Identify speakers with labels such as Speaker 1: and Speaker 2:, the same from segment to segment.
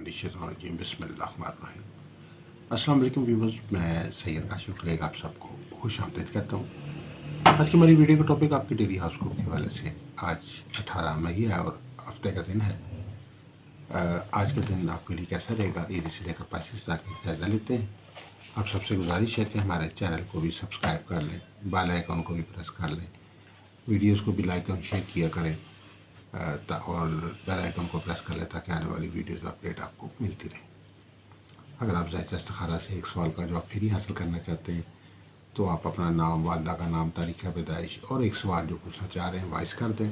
Speaker 1: मिनशैतानिर्रजीम बिस्मिल्लाहिर्रहमानिर्रहीम। अस्सलाम वालेकुम व्यूअर्स, मैं सैयद काशिफ खलील आप सबको खुश आमदीद कहता हूँ। आज की हमारी वीडियो का टॉपिक आपकी डेली हाउस कुक के हवाले से। आज 18 मई है और हफ्ते का दिन है। आज के दिन आपके लिए कैसा रहेगा, ईद से लेकर 25 तक जायज़ा लेते हैं। आप सबसे गुजारिश है कि हमारे चैनल को भी सब्सक्राइब कर लें, बेल आइकन को भी प्रेस कर लें, वीडियोज़ को भी लाइक और शेयर किया करें और बेल आइकन को प्रेस कर लें ताकि आने वाली वीडियोज़ अपडेट आपको मिलती रहे। अगर आप ज़ायक़ा इस्तिखारा से एक सवाल का जवाब फ्री हासिल करना चाहते हैं तो आप अपना नाम, वालदा का नाम, तारीख़ पैदाइश और एक सवाल जो पूछना चाह रहे हैं वॉइस कर दें।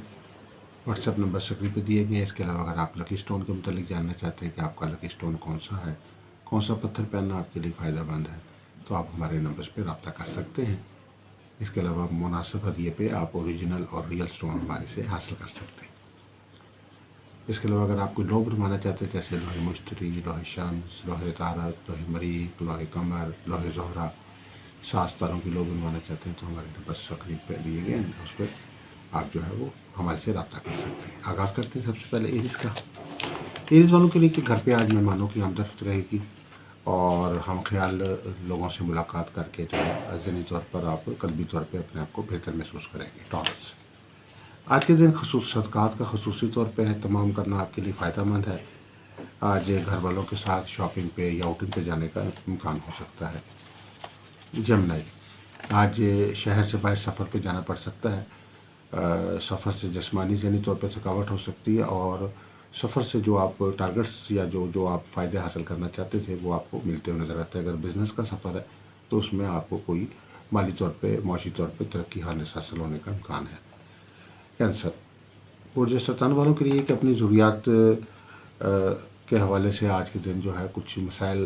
Speaker 1: व्हाट्सएप नंबर स्क्रीन पे दिए गए हैं। इसके अलावा अगर आप लकी स्टोन के मुतालिक जानना चाहते हैं कि आपका लकी स्टोन कौन सा है, कौन सा पत्थर पहनना आपके लिए फ़ायदेमंद है, तो आप हमारे नंबर्स पर रब्ता कर सकते हैं। इसके अलावा मुनासिब हदिये पे आप ओरिजिनल और रियल स्टोन हमारे से हासिल कर सकते हैं। इसके अलावा अगर आप कोई लोह बनवाना चाहते हैं जैसे लोहे मुश्तरी, लोहे शम्स, लोहे तारक, लोहे मरीक, लोहे कमर, लोहे ज़ोहरा, 7 तारों की लोह बनवाना चाहते हैं तो हमारे नंबर स्क्रीन पर दिए गए हैं, उस पर आप जो है वो हमारे से रब्ता कर सकते हैं। आगाज़ करते हैं सबसे पहले एरीज़ का। एरीज़ वालों के लिए कि घर पे आज मेहमानों की आमदफ़्त रहेगी और हम ख्याल लोगों से मुलाकात करके जो है ज़हनी तौर पर आप क़ल्बी तौर पर अपने आप को बेहतर महसूस करेंगे। टॉरस आज के दिन सदक़ात का ख़ुसूसी तौर पे है, तमाम करना आपके लिए फ़ायदेमंद है। आज घर वालों के साथ शॉपिंग पे या आउटिंग पे जाने का इम्कान हो सकता है। जमनाई आज शहर से बाहर सफ़र पे जाना पड़ सकता है। सफ़र से जिस्मानी ज़हनी तौर पे थकावट हो सकती है और सफ़र से जो आप टारगेट्स या जो आप फ़ायदे हासिल करना चाहते थे वो आपको मिलते हुए नज़र आता है। अगर बिज़नेस का सफ़र है तो उसमें आपको कोई माली तौर पे, माशी तौर पे तरक्की हासिल होने का इम्कान है। कैंसर ऊर्जा सतान वालों के लिए कि अपनी ज़रूरियात के हवाले से आज के दिन जो है कुछ मसाइल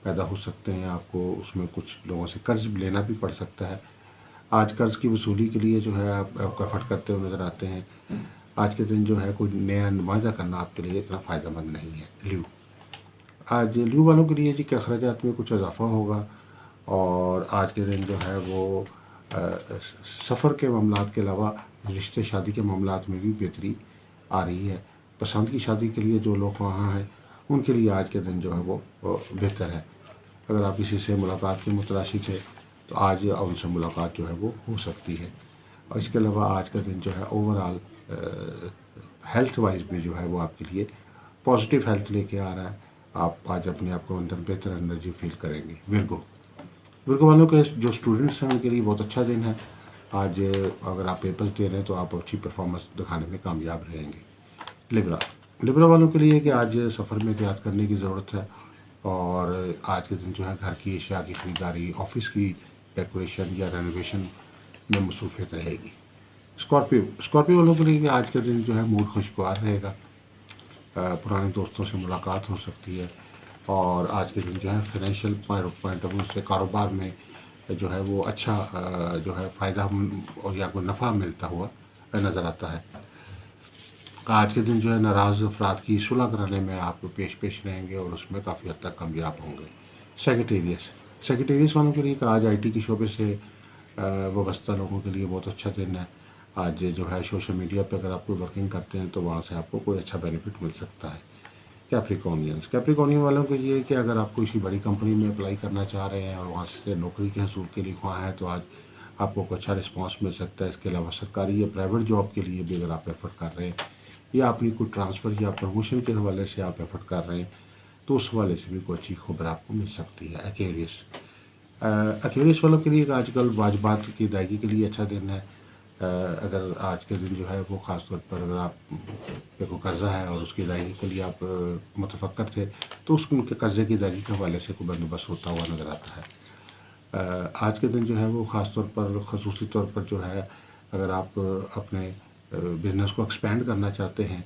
Speaker 1: पैदा हो सकते हैं। आपको उसमें कुछ लोगों से कर्ज़ लेना भी पड़ सकता है। आज कर्ज़ की वसूली के लिए जो है आप एफर्ट करते हुए नज़र आते हैं। आज के दिन जो है कोई नया नुमाइंदा करना आपके लिए इतना फ़ायदेमंद नहीं है। ल्यू आज ल्यू वालों के लिए जी के अखराजात में कुछ इजाफ़ा होगा और आज के दिन जो है वो सफ़र के मामलात के अलावा रिश्ते शादी के मामलात में भी बेहतरी आ रही है। पसंद की शादी के लिए जो लोग वहाँ हैं उनके लिए आज के दिन जो है वो बेहतर है। अगर आप किसी से मुलाकात के मुतलाशी थे तो आज उनसे मुलाकात जो है वो हो सकती है। और इसके अलावा आज का दिन जो है ओवरऑल हेल्थ वाइज भी जो है वो आपके लिए पॉजिटिव हेल्थ लेके आ रहा है। आप आज अपने आप को अंदर बेहतर एनर्जी फील करेंगे। विर्गो वालों के जो स्टूडेंट्स हैं उनके लिए बहुत अच्छा दिन है। आज अगर आप पेपर्स दे रहे हैं तो आप अच्छी परफॉर्मेंस दिखाने में कामयाब रहेंगे। लिब्रा वालों के लिए कि आज सफ़र में एहतियात करने की ज़रूरत है और आज के दिन जो है घर की अशिया की ख़रीदारी, ऑफिस की डेकोरेशन या रेनोवेशन में मसरूफ़ियत रहेगी। स्कॉर्पियो वालों के लिए कि आज के दिन जो है मूड खुशगवार रहेगा। पुराने दोस्तों से मुलाकात हो सकती है और आज के दिन जो है फाइनेंशियल पॉइंट ऑफ व्यू से कारोबार में जो है वो अच्छा जो है फ़ायदा और या कोई नफ़ा मिलता हुआ नज़र आता है। आज के दिन जो है नाराज़ अफराद की सुलह कराने में आप पेश रहेंगे और उसमें काफ़ी हद तक कामयाब होंगे। सेक्रेटेरियस वालों के लिए आज आईटी के शोबे से वाबस्ता लोगों के लिए बहुत अच्छा दिन है। आज जो है सोशल मीडिया पर अगर आप कोई वर्किंग करते हैं तो वहाँ से आपको कोई अच्छा बेनिफिट मिल सकता है। कैप्रिकॉर्नियन वालों के लिए कि अगर आप किसी बड़ी कंपनी में अप्लाई करना चाह रहे हैं और वहाँ से नौकरी के हसूल के लिए ख्वाह हैं तो आज आपको अच्छा रिस्पांस मिल सकता है। इसके अलावा सरकारी या प्राइवेट जॉब के लिए भी अगर आप एफर्ट कर रहे हैं या अपनी कोई ट्रांसफ़र या प्रमोशन के हवाले से आप एफर्ट कर रहे हैं तो उस हवाले से भी कोई अच्छी खबर आपको मिल सकती है। एक्वेरियस वालों के लिए आजकल वाजबात की अदायगी के लिए अच्छा दिन है। अगर आज के दिन जो है वो ख़ास तौर पर अगर आप पे कोई कर्ज़ा है और उसकी अदायगी के लिए आप मुतफ़क्कर थे तो उनके कर्ज़े की अदायगी के हवाले से कोई बंदोबस्त होता हुआ नज़र आता है। आज के दिन जो है वो ख़ास तौर पर ख़ुसूसी तौर पर जो है अगर आप अपने बिज़नेस को एक्सपेंड करना चाहते हैं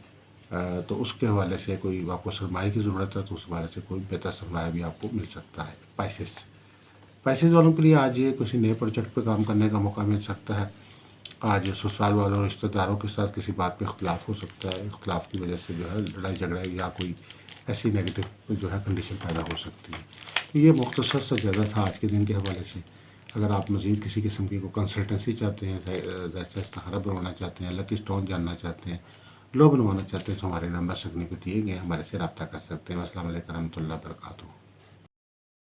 Speaker 1: तो उसके हवाले से कोई आपको सरमाए की ज़रूरत है तो उस हवाले से कोई बेहतर सरमाया भी आपको मिल सकता है। पैसेज वालों के लिए आज ये किसी नए प्रोजेक्ट पे काम करने का मौका मिल सकता है। आज ससुराल वालों रिश्तेदारों के साथ किसी बात पे इख्तिलाफ़ हो सकता है। इख्तिलाफ़ की वजह से जो है लड़ाई झगड़ा या कोई ऐसी नेगेटिव जो है कंडीशन पैदा हो सकती है। तो ये मुख्तसर सा ज़्यादा था आज के दिन के हवाले से। अगर आप मज़ीद किसी किस्म की कोई कंसल्टेंसी चाहते हैं, इस्तिखारा बनवाना चाहते हैं, लकी स्टोन जानना चाहते हैं लो बनवाना चाहते हैं तो हमारे नंबर स्क्रीन पे दिए गए हैं, हमारे से रब्ता कर सकते हैं। अस्सलाम वालेकुम रहमतुल्लाहि व बरकातुहू।